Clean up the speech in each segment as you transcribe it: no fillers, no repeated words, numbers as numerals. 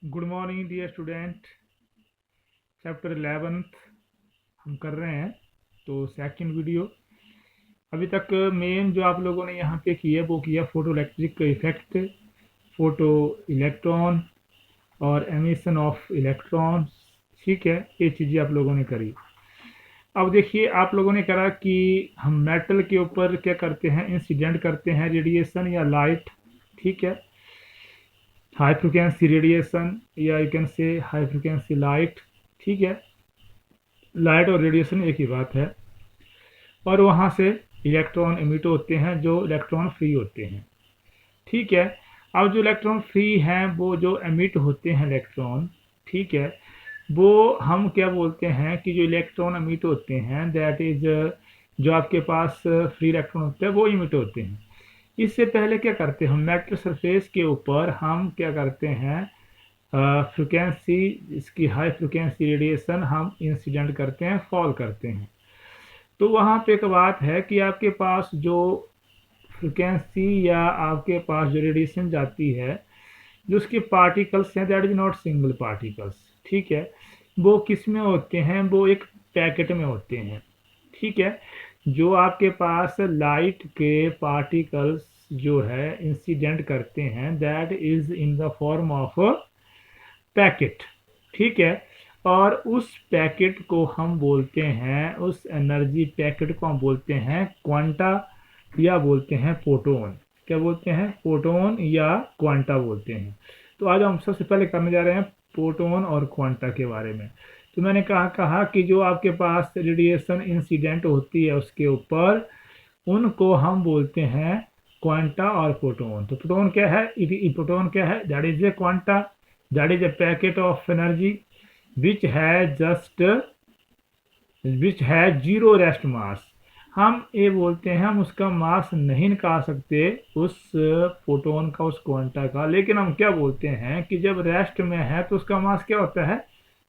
Good morning dear student. Chapter 11 हम कर रहे हैं। तो सेकंड वीडियो अभी तक मेन जो आप लोगों ने यहाँ पे किया वो किया photo electric effect, photo electron और एमिशन ऑफ इलेक्ट्रॉन। ठीक है, ये चीज़ें आप लोगों ने करी। अब देखिए आप लोगों ने करा कि हम मेटल के ऊपर क्या करते हैं, इंसिडेंट करते हैं रेडिएशन या लाइट। ठीक है, हाई फ्रिक्वेंसी रेडिएशन या यू कैन से हाई फ्रिक्वेंसी लाइट। ठीक है, लाइट और रेडिएशन एक ही बात है। और वहाँ से इलेक्ट्रॉन इमिट होते हैं जो इलेक्ट्रॉन फ्री होते हैं। ठीक है, अब जो इलेक्ट्रॉन फ्री हैं वो जो एमिट होते हैं इलेक्ट्रॉन, ठीक है, वो हम क्या बोलते हैं कि जो इलेक्ट्रॉन इमिट होते हैं दैट इज जो आपके पास फ्री इलेक्ट्रॉन होते हैं वो इमिट होते हैं। इससे पहले क्या करते हैं, हम मेटल सरफेस के ऊपर हम क्या करते हैं, फ्रिक्वेंसी, इसकी हाई फ्रिक्वेंसी रेडिएशन हम इंसिडेंट करते हैं, फॉल करते हैं। तो वहाँ पे एक बात है कि आपके पास जो फ्रिक्वेंसी या आपके पास जो रेडिएशन जाती है, जो उसके पार्टिकल्स हैं that is not single particles. ठीक है, वो किस में होते हैं, वो एक पैकेट में होते हैं। ठीक है, जो आपके पास लाइट के पार्टिकल्स जो है इंसिडेंट करते हैं that is in the form of packet. ठीक है, और उस पैकेट को हम बोलते हैं, उस एनर्जी पैकेट को हम बोलते हैं क्वांटा या बोलते हैं फोटोन। क्या बोलते हैं, फोटोन या क्वांटा बोलते हैं। तो आज हम सबसे पहले करने जा रहे हैं फोटोन और क्वांटा के बारे में। तो मैंने कहा कि जो आपके पास रेडिएशन इंसिडेंट होती है उसके ऊपर, उनको हम बोलते हैं क्वांटा और फोटोन। तो फोटोन क्या है, फोटोन क्या है, that is A quanta, that is A packet of energy which है जस्ट विच है जीरो रेस्ट मास। हम ये बोलते हैं हम उसका मास नहीं निकाल सकते उस फोटोन का, उस क्वांटा का, लेकिन हम क्या बोलते हैं कि जब रेस्ट में है तो उसका मास क्या होता है,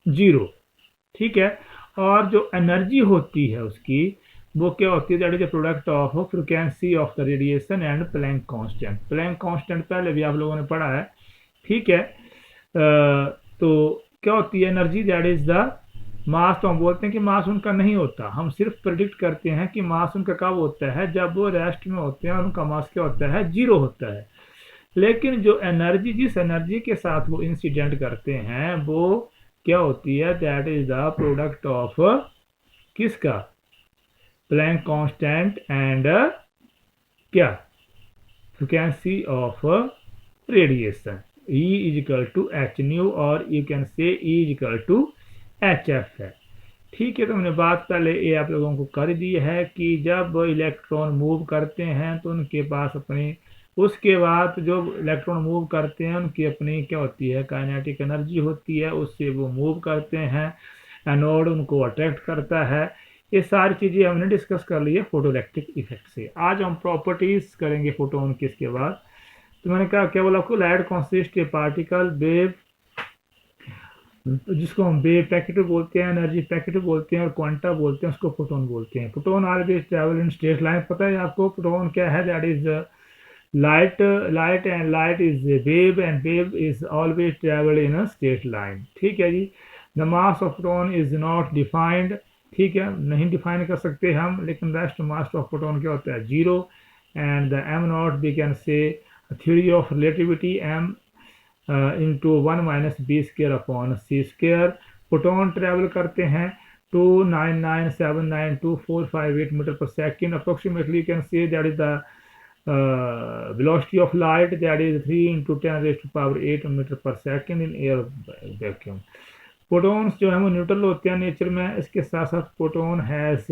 जीरो। ठीक है, और जो एनर्जी होती है उसकी वो क्या होती है, that is a product of frequency of the radiation and Planck constant. Planck constant पहले भी आप लोगों ने पढ़ा है। ठीक है, तो क्या होती है energy, that is the mass. तो हम बोलते हैं कि मास उनका नहीं होता, हम सिर्फ प्रिडिक्ट करते हैं कि मास उनका कब होता है, जब वो रेस्ट में होते हैं और उनका मास क्या होता है, जीरो होता है। लेकिन जो एनर्जी, जिस एनर्जी के साथ वो इंसिडेंट करते हैं वो क्या होती है, that is the product of किसका, प्लैंक कांस्टेंट एंड क्या, frequency of radiation. E is equal to H nu और you can say E is equal to H F है। ठीक है, तो हमने बात पहले ये आप लोगों को कर दी है कि जब इलेक्ट्रॉन मूव करते हैं तो उनके पास अपनी, उसके बाद जो इलेक्ट्रॉन मूव करते हैं उनकी अपनी क्या होती है, काइनेटिक एनर्जी होती है, उससे वो मूव करते हैं, एनोड उनको अट्रैक्ट करता है। ये सारी चीज़ें हमने डिस्कस कर ली है फोटो इलेक्ट्रिक इफेक्ट से। आज हम प्रॉपर्टीज करेंगे फोटोन की। इसके बाद तो मैंने कहा क्या बोला आपको, लाइट कॉन्सिस्ट ए पार्टिकल वेव, जिसको हम वेव पैकेट बोलते हैं, एनर्जी पैकेट बोलते हैं, और क्वांटा बोलते हैं, उसको फोटोन बोलते हैं। Photon always travel in straight line. पता है आपको फोटोन क्या है, that is light, light and light is wave and wave is always travel in a straight line. ठीक है जी, the mass of photon is not defined. ठीक है, नहीं डिफाइन कर सकते हम, लेकिन रेस्ट मास ऑफ फोटोन क्या होता है, zero. And the M naught we can say theory of relativity, M into 1 - b² upon c²। Photon travel करते हैं 299792458 metre per second approximately. Can say that is the velocity of light, that is 3 × 10⁸ metre per second in air vacuum. Photons जो है वो neutral होते हैं nature में। इसके साथ साथ photon has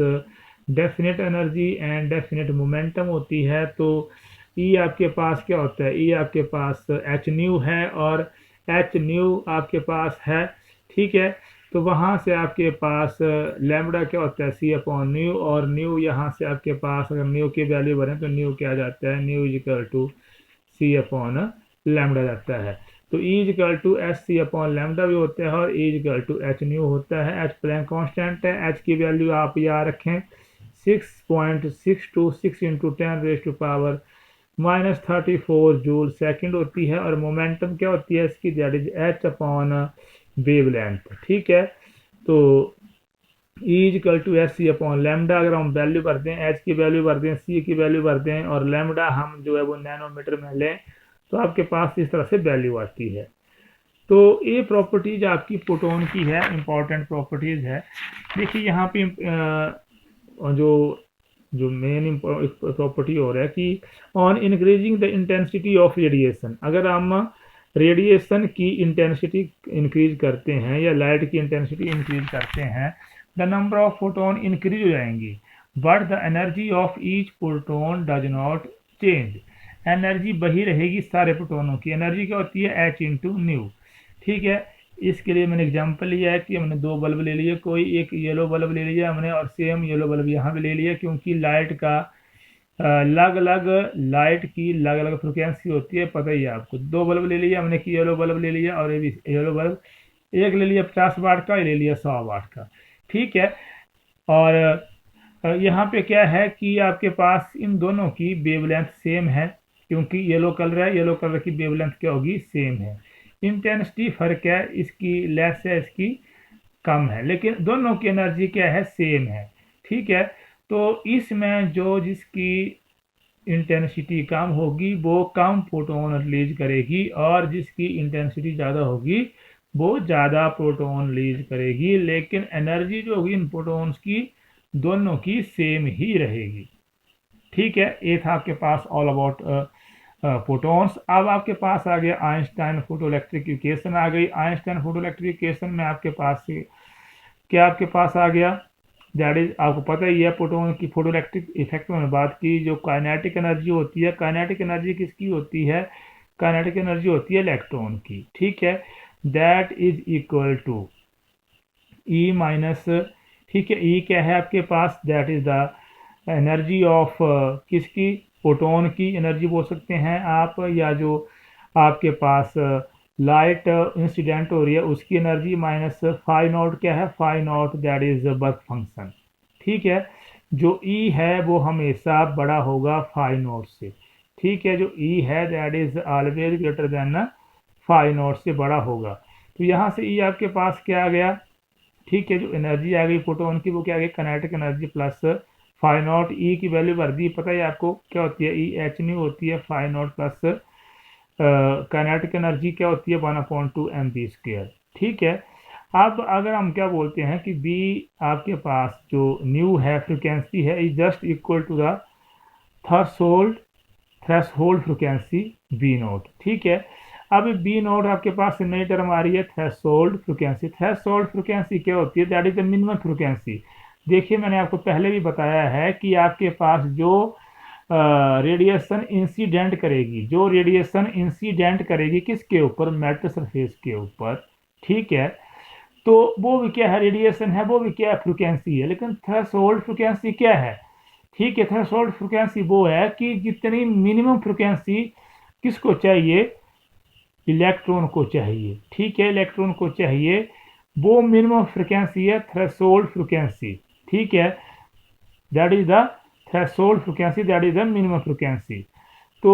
definite energy and definite momentum होती है। तो ई आपके पास क्या होता है, ई आपके पास एच न्यू है और एच न्यू आपके पास है। ठीक है, तो वहाँ से आपके पास लैम्बडा क्या होता है, सी अपॉन न्यू, और न्यू यहाँ से आपके पास अगर न्यू की वैल्यू बने तो न्यू क्या जाता है, nu is equal to c upon lambda जाता है। तो E is equal to h c upon lambda भी होता है और E is equal to H nu होता है। एच प्लैंक कांस्टेंट है, एच की वैल्यू आप याद रखें 6.626 × 10⁻⁴ -34 जूल सेकंड होती है, और मोमेंटम क्या होती है इसकी, that is H upon wavelength. ठीक है, तो E equal to s c upon lambda. अगर हम वैल्यू भर दें, एच की वैल्यू भर दें, सी की वैल्यू भर दें, और लैम्डा हम जो है वो नैनोमीटर में लें, तो आपके पास इस तरह से वैल्यू आती है। तो ये प्रॉपर्टीज आपकी फोटोन की है, इंपॉर्टेंट प्रॉपर्टीज है। देखिए यहाँ पे जो जो मेन प्रॉपर्टी हो रहा है कि on increasing the intensity of radiation, अगर हम रेडिएशन की इंटेंसिटी इंक्रीज करते हैं या लाइट की इंटेंसिटी इंक्रीज करते हैं, the number of photon increase हो जाएंगी, but the energy of each photon does not change. Energy वही रहेगी सारे फोटोनों की। एनर्जी क्या होती है, एच इंटू न्यू। ठीक है, इसके लिए मैंने एग्जांपल लिया है कि हमने दो बल्ब ले लिए, कोई एक येलो बल्ब ले लिया हमने और सेम येलो बल्ब यहाँ पे ले लिया, क्योंकि लाइट का अलग अलग लाइट की अलग अलग फ्रिक्वेंसी होती है, पता ही है आपको। दो बल्ब ले लिया हमने कि येलो बल्ब ले लिया, और ये भी येलो बल्ब, एक ले लिया 50 वाट का, ये ले लिया 100 वाट का। ठीक है, और यहाँ पे क्या है कि आपके पास इन दोनों की वेवलेंथ सेम है, क्योंकि येलो कलर है, येलो कलर की वेवलेंथ क्या होगी, सेम है। इंटेंसिटी फर्क है, इसकी लेस है, इसकी कम है, लेकिन दोनों की एनर्जी क्या है, सेम है। ठीक है, तो इसमें जो जिसकी इंटेंसिटी कम होगी वो कम फोटोन रिलीज करेगी, और जिसकी इंटेंसिटी ज़्यादा होगी वो ज़्यादा प्रोटॉन रिलीज करेगी, लेकिन एनर्जी जो होगी इन फोटोन्स की दोनों की सेम ही रहेगी। ठीक है, ये था आपके पास ऑल अबाउट फोटोन्स। अब आपके पास आ गया आइंस्टाइन फोटोइलेक्ट्रिक इक्वेशन आ गई। आइंस्टाइन फोटोइलेक्ट्रिक इक्वेशन में आपके पास क्या आपके पास आ गया, दैट इज आपको पता ही है फोटोन की फोटोइलेक्ट्रिक इफेक्ट में बात की। जो काइनेटिक एनर्जी होती है, काइनेटिक एनर्जी किसकी होती है, काइनेटिक एनर्जी होती है इलेक्ट्रॉन की। ठीक है, that is equal to E minus, ठीक है, ई क्या है आपके पास, that is the energy of किसकी, फोटोन की एनर्जी बोल सकते हैं आप, या जो आपके पास लाइट इंसिडेंट हो रही है उसकी एनर्जी, माइनस फाई नॉट क्या है, phi naught that is work function. ठीक है, जो ई है वो हमेशा बड़ा होगा फाई नॉट से। ठीक है, जो ई है that is always greater than phi naught से बड़ा होगा। तो यहाँ से ई आपके पास क्या आ गया, ठीक है, जो एनर्जी आ गई फोटोन की वो क्या आ गई, kinetic energy plus phi naught. E की वैल्यू भर दी, पता है आपको क्या होती है, ई एच न्यू होती है, phi naught plus kinetic energy क्या होती है, 1/2 mv²। ठीक है, अब अगर हम क्या बोलते हैं कि बी आपके पास जो न्यू है फ्रिक्वेंसी है, is just equal to the threshold frequency b naught. ठीक है, अब बी नोट आपके पास नई टर्म आ रही है, थ्रेशोल्ड फ्रिक्वेंसी। थ्रेशोल्ड फ्रिक्वेंसी क्या होती है, that is the minimum frequency. देखिए मैंने आपको पहले भी बताया है कि आपके पास जो रेडिएशन इंसिडेंट करेगी, जो रेडिएशन इंसिडेंट करेगी किसके ऊपर, मेटल सरफेस के ऊपर। ठीक है, तो वो भी क्या है, रेडिएशन है, वो भी क्या है, फ्रिक्वेंसी है। लेकिन थ्रेशोल्ड फ्रिक्वेंसी क्या है, ठीक है, थ्रेशोल्ड फ्रिक्वेंसी वो है कि जितनी मिनिमम फ्रिक्वेंसी किसको चाहिए, इलेक्ट्रॉन को चाहिए। ठीक है, इलेक्ट्रॉन को चाहिए, वो मिनिमम फ्रिक्वेंसी है थ्रेशोल्ड फ्रिक्वेंसी। ठीक है, that is the threshold frequency, that is the minimum frequency. तो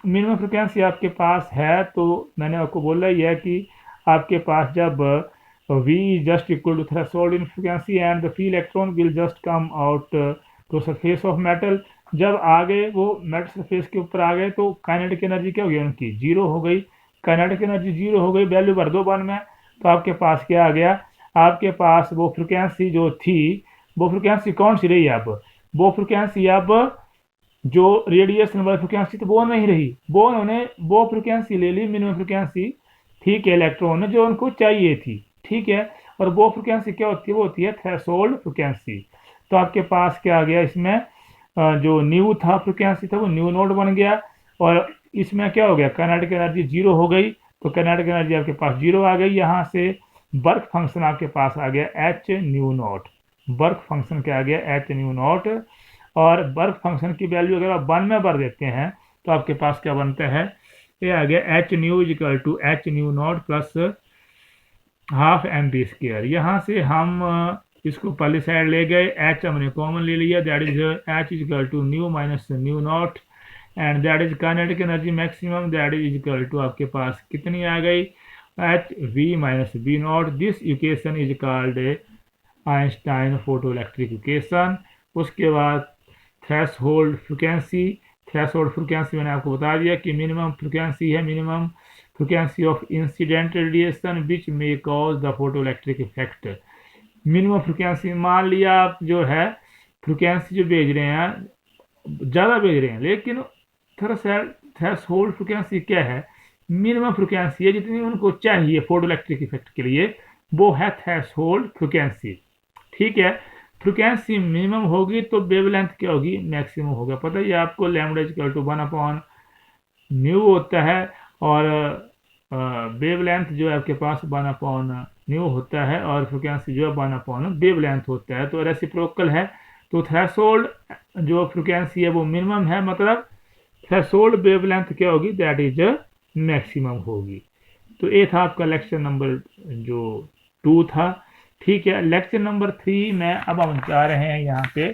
मिनिमम फ्रिक्वेंसी आपके पास है, तो मैंने आपको बोला ही है कि आपके पास जब V is just equal to threshold in frequency and the free electron will just come out to surface of metal। जब आ गए वो मेटल सरफेस के ऊपर आ गए तो काइनेटिक एनर्जी क्या हो गई उनकी, जीरो हो गई। काइनेटिक एनर्जी जीरो हो गई, वैल्यू भर दो वन में, तो आपके पास क्या आ गया, आपके पास वो फ्रिक्वेंसी जो थी, वो फ्रिक्वेंसी कौन सी रही अब, वो फ्रिक्वेंसी अब जो रेडिएशन वाली फ्रिक्वेंसी तो वो नहीं रही, वो उन्होंने वो फ्रिक्वेंसी ले ली मिनिमम फ्रिक्वेंसी। ठीक है, इलेक्ट्रॉन ने जो उनको चाहिए थी। ठीक है, और वो फ्रिक्वेंसी क्या होती है, वो होती है थ्रेशोल्ड फ्रिक्वेंसी। तो आपके पास क्या आ गया, इसमें जो न्यू था फ्रिक्वेंसी था वो न्यू नोड बन गया, और इसमें क्या हो गया, काइनेटिक एनर्जी जीरो हो गई, तो काइनेटिक एनर्जी आपके पास जीरो आ गई। यहाँ से वर्क फंक्शन आपके पास आ गया h nu not, work function क्या आ गया, एच न्यू नॉट। और वर्क फंक्शन की वैल्यू अगर आप वन में भर देते हैं तो आपके पास क्या बनता है, ये आ गया h nu equal to H nu naught plus half mv²। यहाँ से हम इसको पहले साइड ले गए, एच हमने कॉमन ले लिया, that is h equal to nu minus nu naught. And that is kinetic energy maximum, that is equal to आपके पास कितनी आ गई, h v minus b naught. This equation is called Einstein photo electric equation. उसके बाद threshold frequency, threshold frequency मैंने आपको बता दिया कि मिनिमम फ्रिक्वेंसी है, minimum frequency of incident radiation which may cause the photo electric effect. Minimum frequency, मान लिया आप जो है फ्रिक्वेंसी जो भेज रहे हैं ज़्यादा भेज रहे हैं, लेकिन थ्रेशोल्ड फ्रिक्वेंसी क्या है, मिनिमम फ्रिक्वेंसी है जितनी उनको चाहिए फोटो इलेक्ट्रिक इफेक्ट के लिए, वो है थ्रेशोल्ड फ्रिक्वेंसी। ठीक है, फ्रिक्वेंसी मिनिमम होगी तो वेवलेंथ क्या होगी, मैक्सिमम होगा। पता ही आपको लैम्बडा इक्वल टू 1/μ होता है, और वेवलेंथ जो है आपके पास 1/μ होता है, और फ्रिक्वेंसी जो है 1/वेवलेंथ होता है, तो रेसिप्रोकल है। तो थ्रेशोल्ड जो फ्रिक्वेंसी है वो मिनिमम है, मतलब थ्रेशोल्ड वेवलेंथ क्या होगी, दैट इज मैक्सिमम होगी। तो ये था आपका लेक्चर नंबर जो 2 था। ठीक है, लेक्चर नंबर 3 में अब हम जा रहे हैं यहाँ पे।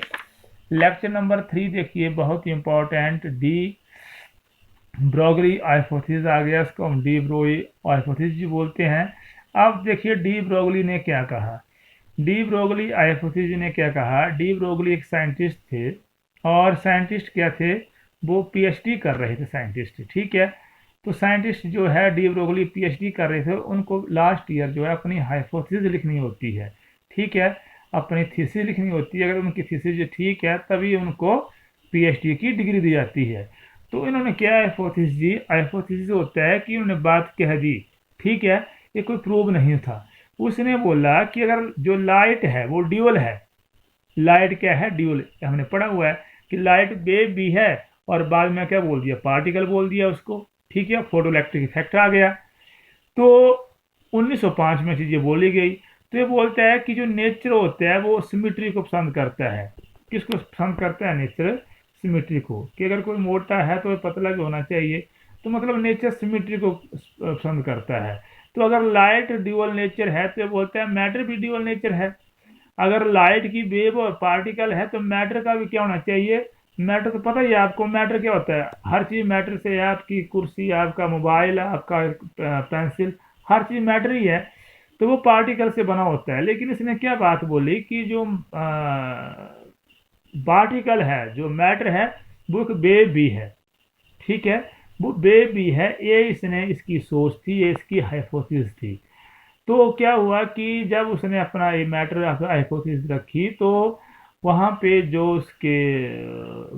लेक्चर नंबर 3 देखिए बहुत ही इंपॉर्टेंट, डी ब्रोगली हाइपोथेसिस आ गया, इसको हम डी ब्रोगली हाइपोथेसिस भी बोलते हैं। अब देखिए डी ब्रोगली ने क्या कहा, डी ब्रोगली हाइपोथेसिस ने क्या कहा। डी ब्रोगली एक साइंटिस्ट थे, और साइंटिस्ट क्या थे, वो पीएचडी कर रहे थे साइंटिस्ट। ठीक है, तो साइंटिस्ट जो है डी ब्रोगली पीएचडी कर रहे थे, उनको लास्ट ईयर जो है अपनी हाइपोथेसिस लिखनी होती है। ठीक है, अपनी थीसिस लिखनी होती है। अगर उनकी थीसिस जो ठीक है तभी उनको पीएचडी की डिग्री दी जाती है। तो इन्होंने क्या हाइपोथेसिस दी, हाइपोथेसिस होता है कि उन्होंने बात कह दी। ठीक है, ये कोई प्रूव नहीं था। उसने बोला कि अगर जो लाइट है वो ड्यूअल है, लाइट क्या है, ड्यूअल, हमने पढ़ा हुआ है कि लाइट वेव भी है, और बाद में क्या बोल दिया, पार्टिकल बोल दिया उसको। ठीक है, फोटो इलेक्ट्रिक इफेक्ट आ गया। तो 1905 में चीज़ें बोली गई। तो ये बोलता है कि जो नेचर होता है वो सिमिट्री को पसंद करता है। किसको पसंद करता है, नेचर सिमिट्री को, कि अगर कोई मोटा है तो पतला भी होना चाहिए, तो मतलब नेचर सिमिट्री को पसंद करता है। तो अगर लाइट ड्यूअल नेचर है तो ये बोलता है मैटर भी ड्यूअल नेचर है। अगर लाइट की वेव और पार्टिकल है तो मैटर का भी क्या होना चाहिए, मैटर तो पता ही है आपको, मैटर क्या होता है, हर चीज़ मैटर से है। आपकी कुर्सी, आपका मोबाइल, आपका पेंसिल, हर चीज़ मैटर ही है। तो वो पार्टिकल से बना होता है। लेकिन इसने क्या बात बोली कि जो पार्टिकल है, जो मैटर है, वो एक वेव भी है। ठीक है, वो वेव भी है। ये इसने इसकी सोच थी, ये इसकी हाइपोथेसिस थी। तो क्या हुआ कि जब उसने अपना ये मैटर हाइपोथेसिस रखी, तो वहाँ पे जो उसके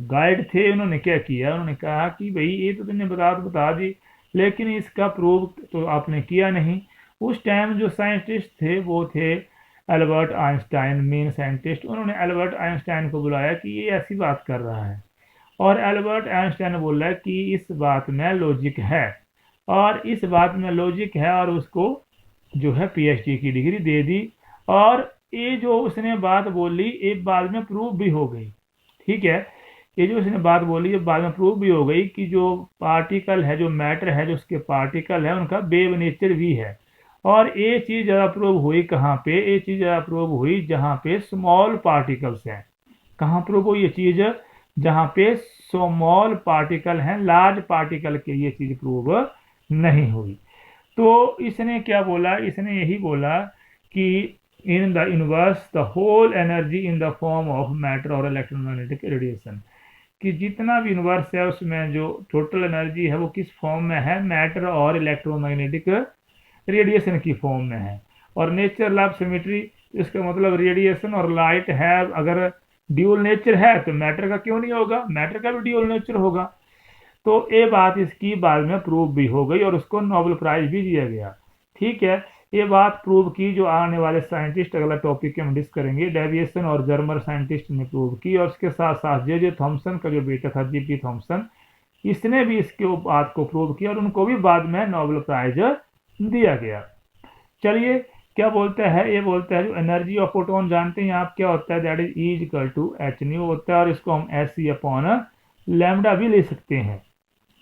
गाइड थे उन्होंने क्या किया, उन्होंने कहा कि भाई ये तो तुमने बता दी, लेकिन इसका प्रूव तो आपने किया नहीं। उस टाइम जो साइंटिस्ट थे वो थे एल्बर्ट आइंस्टाइन, मेन साइंटिस्ट। उन्होंने एल्बर्ट आइंस्टाइन को बुलाया कि ये ऐसी बात कर रहा है, और एल्बर्ट आइंस्टाइन बोला कि इस बात में लॉजिक है, और इस बात में लॉजिक है, और उसको जो है पीएचडी की डिग्री दे दी। और ये जो उसने बात बोली ये बाद में प्रूव भी हो गई। ठीक है, ये जो उसने बात बोली ये बाद में प्रूव भी हो गई कि जो पार्टिकल है, जो मैटर है, जो उसके पार्टिकल है, उनका वेव नेचर भी है। और ये चीज़ ज़्यादा प्रूव हुई कहाँ पे, ये चीज़ ज़्यादा प्रूव हुई जहाँ पे स्मॉल पार्टिकल्स हैं। कहाँ प्रूव हुई ये चीज़, जहाँ पे स्मॉल पार्टिकल हैं, लार्ज पार्टिकल के ये चीज़ प्रूव नहीं हुई। तो इसने क्या बोला, इसने यही बोला कि in the universe the whole energy in the form of matter और इलेक्ट्रोमैग्नेटिक रेडिएशन, कि जितना भी यूनिवर्स है उसमें जो टोटल एनर्जी है वो किस फॉर्म में है, मैटर और इलेक्ट्रोमैग्नेटिक रेडिएशन की फॉर्म में है। और नेचर लव सिमेट्री, इसका मतलब रेडिएशन और लाइट है, अगर ड्यूअल नेचर है तो मैटर का क्यों नहीं होगा, मैटर का भी ड्यूअल नेचर होगा। तो ये बात इसकी बाद में प्रूव भी हो गई, और उसको नोबेल प्राइज भी दिया गया। ठीक है, ये बात प्रूव की जो आने वाले साइंटिस्ट, अगला टॉपिक हम डिस्कस करेंगे, डेविएशन और जर्मन साइंटिस्ट ने प्रूव की। और उसके साथ साथ जे थॉमसन का जो बेटा था जीपी थॉमसन, इसने भी इसके बात को प्रूव किया, और उनको भी बाद में नोबेल प्राइज दिया गया। चलिए क्या बोलता है, ये बोलता है जो एनर्जी ऑफ फोटोन जानते हैं आप क्या होता है, that is E equal to H nu होता है, और इसको हम एस सी अपॉन लैम्डा भी ले सकते हैं।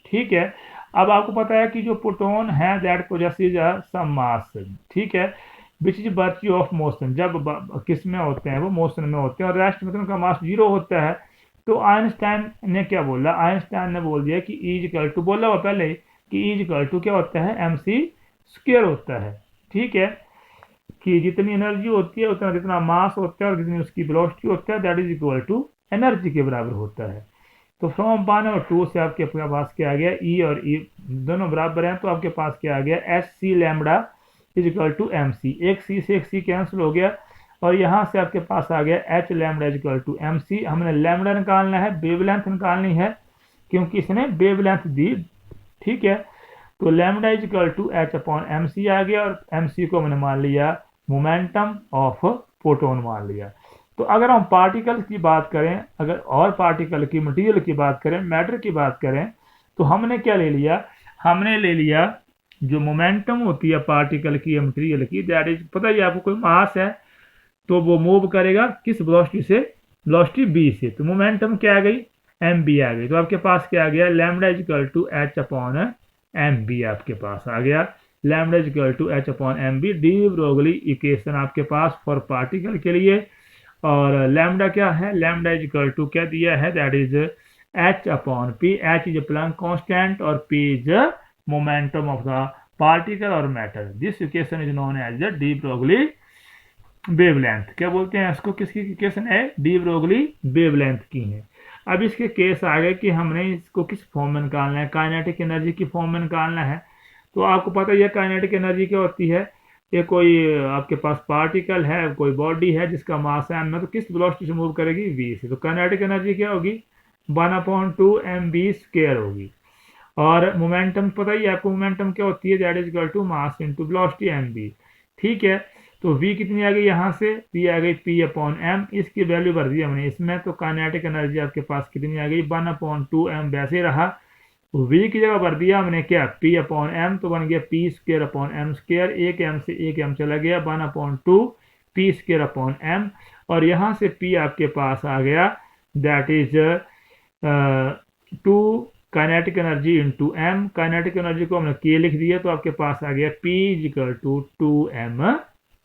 ठीक है, अब आपको पता है कि जो प्रोटॉन है दैट पोजेसेस सम मास। ठीक है, which is virtue of motion, जब किस में होते हैं वो मोशन में होते हैं, और रेस्ट में तो उनका मास 0 होता है। तो आइंस्टाइन ने क्या बोला, आइंस्टाइन ने बोल दिया कि ई इक्वल टू, बोला हुआ पहले कि ई इक्वल टू क्या होता है, एम सी स्क्वेयर होता है। ठीक है, कि जितनी एनर्जी होती है उतना, जितना मास होता है और जितनी उसकी वेलोसिटी होता है, that is equal to energy के बराबर होता है। तो फ्रॉम 1 और 2 से आपके पास क्या आ गया, ई और ई दोनों बराबर हैं, तो आपके पास क्या आ गया, H C lambda is equal to M C. एक सी से एक सी कैंसिल हो गया और यहाँ से आपके पास आ गया h lambda is equal to M c. हमने लैम्बडा निकालना है, वेवलेंथ निकालनी है क्योंकि इसने वेवलेंथ दी। ठीक है, तो lambda is equal to H upon M C आ गया और एम सी को मैंने मान लिया मोमेंटम ऑफ फोटोन मान लिया। तो अगर हम पार्टिकल की बात करें, अगर और पार्टिकल की, मटेरियल की बात करें, मैटर की बात करें, तो हमने क्या ले लिया, हमने ले लिया जो मोमेंटम होती है पार्टिकल की या मटेरियल की, दैट इज, पता ही आपको कोई मास है तो वो मूव करेगा किस वेलोसिटी से, वेलोसिटी बी से। तो मोमेंटम क्या आ गई, एम बी आ गई। तो आपके पास क्या आ गया, lambda is equal to H upon m b आपके पास आ गया। Lambda is equal to H upon m b, de Broglie equation आपके पास फॉर पार्टिकल के लिए। और लैम्बडा क्या है, लैम्बडा इज इक्वल टू क्या दिया है, that is H upon P. H is Planck constant और P is momentum of the particle और matter. This equation is known as the de Broglie wavelength. क्या बोलते हैं इसको, किसकी इक्वेशन है, डी ब्रोगली वेवलेंथ की है। अब इसके केस आ गए कि हमने इसको किस फॉर्म में निकालना है, काइनेटिक एनर्जी की फॉर्म में निकालना है। तो आपको पता ही है काइनेटिक एनर्जी क्या होती है, ये कोई आपके पास पार्टिकल है, कोई बॉडी है जिसका मास है एम में, तो किस वेलोसिटी से मूव करेगी, वी से। तो काइनेटिक एनर्जी क्या होगी, 1/2 एम बी स्क्वायर होगी। और मोमेंटम पता ही है आपको, मोमेंटम क्या होती है, that is equal to mass into velocity m b. ठीक है, तो v कितनी आ गई, यहाँ से v आ गई p अपॉन एम, इसकी वैल्यू भर दी हमने इसमें, तो काइनेटिक एनर्जी आपके पास कितनी आ गई, 1/2 एम वैसे रहा। तो v की जगह भर दिया हमने क्या, p अपॉन एम, तो बन गया p square upon m square, एक एम से एक एम चला गया, 1/2 p स्क्वेयर अपॉन एम। और यहाँ से p आपके पास आ गया, that is 2 kinetic energy into m. Kinetic energy को हमने k लिख दिया, तो आपके पास आ गया p इक्वल टू 2m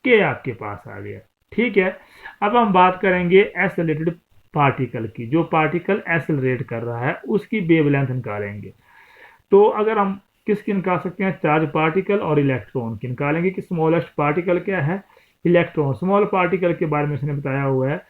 के आपके पास आ गया। ठीक है, अब हम बात करेंगे एक्सेलरेटेड पार्टिकल की। जो पार्टिकल एक्सेलरेट कर रहा है उसकी वेवलेंथ निकालेंगे। तो अगर हम किसकी निकाल सकते हैं, चार्ज पार्टिकल और इलेक्ट्रॉन की निकालेंगे कि स्मॉलेस्ट पार्टिकल क्या है, इलेक्ट्रॉन। स्मॉल पार्टिकल के बारे में इसने बताया हुआ है।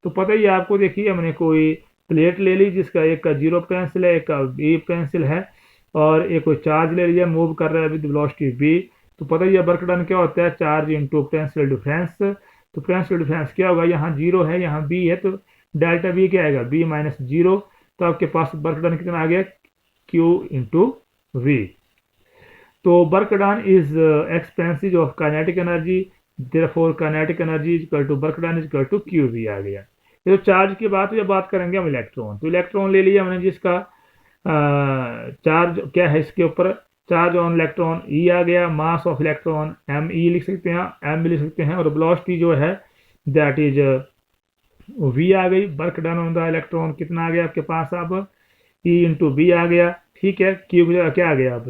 तो पता ही आपको, देखिए हमने कोई प्लेट ले ली जिसका एक का 0 पेंसिल है, एक का बी पेंसिल है, और एक कोई चार्ज ले लिया, मूव कर रहा है विद वेलोसिटी v। तो पता ही है वर्क डन क्या होता है, चार्ज इंटू पोटेंशियल डिफरेंस। तो पोटेंशियल डिफरेंस क्या होगा, यहाँ 0 है, यहाँ b है, तो डेल्टा v क्या आएगा, b माइनस 0। तो आपके पास वर्क डन कितना आ गया, q इंटू v। तो work done is expensive of kinetic energy, therefore kinetic energy is equal to work done is equal to qv आ गया। तो चार्ज की बात हुई, बात करेंगे हम इलेक्ट्रॉन। तो इलेक्ट्रॉन ले लिया हमने जिसका चार्ज क्या है, इसके ऊपर चार्ज ऑन इलेक्ट्रॉन ई आ गया, mass of electron m e लिख सकते हैं, एम भी लिख सकते हैं, और वेलोसिटी जो है दैट इज वी आ गई। Work done on the electron कितना आ गया आपके पास, अब ई इंटू बी आ गया। ठीक है, क्यू की जगह क्या आ गया, अब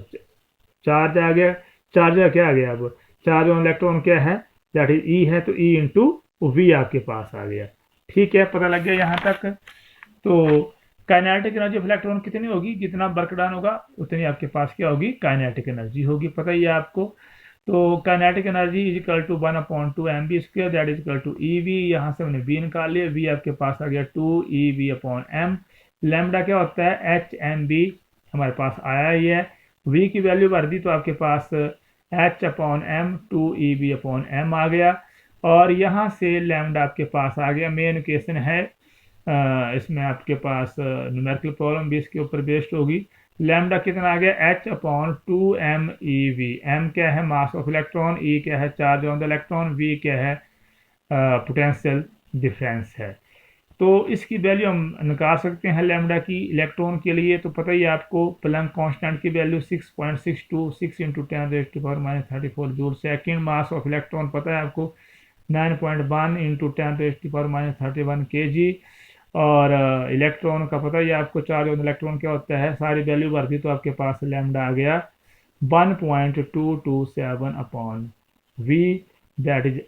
चार्ज आ गया, चार्ज क्या आ गया, अब चार्ज ऑन इलेक्ट्रॉन क्या है, दैट इज ई है, तो ई इंटू वी आपके पास आ गया। ठीक है, पता लग गया यहाँ तक। तो काइनेटिक एनर्जी ऑफ इलेक्ट्रॉन कितनी होगी, जितना वर्क डन होगा उतनी आपके पास क्या होगी, काइनेटिक एनर्जी होगी, पता ही है आपको। तो kinetic energy is equal to 1/2 m b square, that is equal to e v. यहाँ से हमने बी निकाल लिया, वी आपके पास आ गया 2 E V upon m. Lambda क्या होता है, एच एम बी हमारे पास आया ही है। वी की वैल्यू भर दी तो आपके पास H upon M 2 E V upon M आ गया। और यहाँ से लैम्बडा आपके पास आ गया। मेन इक्वेशन है, इसमें आपके पास न्यूमेरिकल प्रॉब्लम भी इसके ऊपर बेस्ड होगी। लैम्बडा कितना आ गया, h upon 2 m e v. M क्या है, मास ऑफ इलेक्ट्रॉन, ई क्या है, charge on the electron, v क्या है, पोटेंशियल डिफरेंस है। तो इसकी वैल्यू हम निकाल सकते हैं लैम्बडा की इलेक्ट्रॉन के लिए। तो पता ही है आपको, प्लैंक कांस्टेंट की value 6.626 into 10⁻³ joule second. Mass of electron पता है आपको 9.1 इंटू 10⁻31 kg। और इलेक्ट्रॉन का पता ही है आपको, चार्ज ऑन इलेक्ट्रॉन क्या होता है, सारी वैल्यू भर दी तो आपके पास लैम्बडा आ गया 1.227 अपॉन वी, दैट इज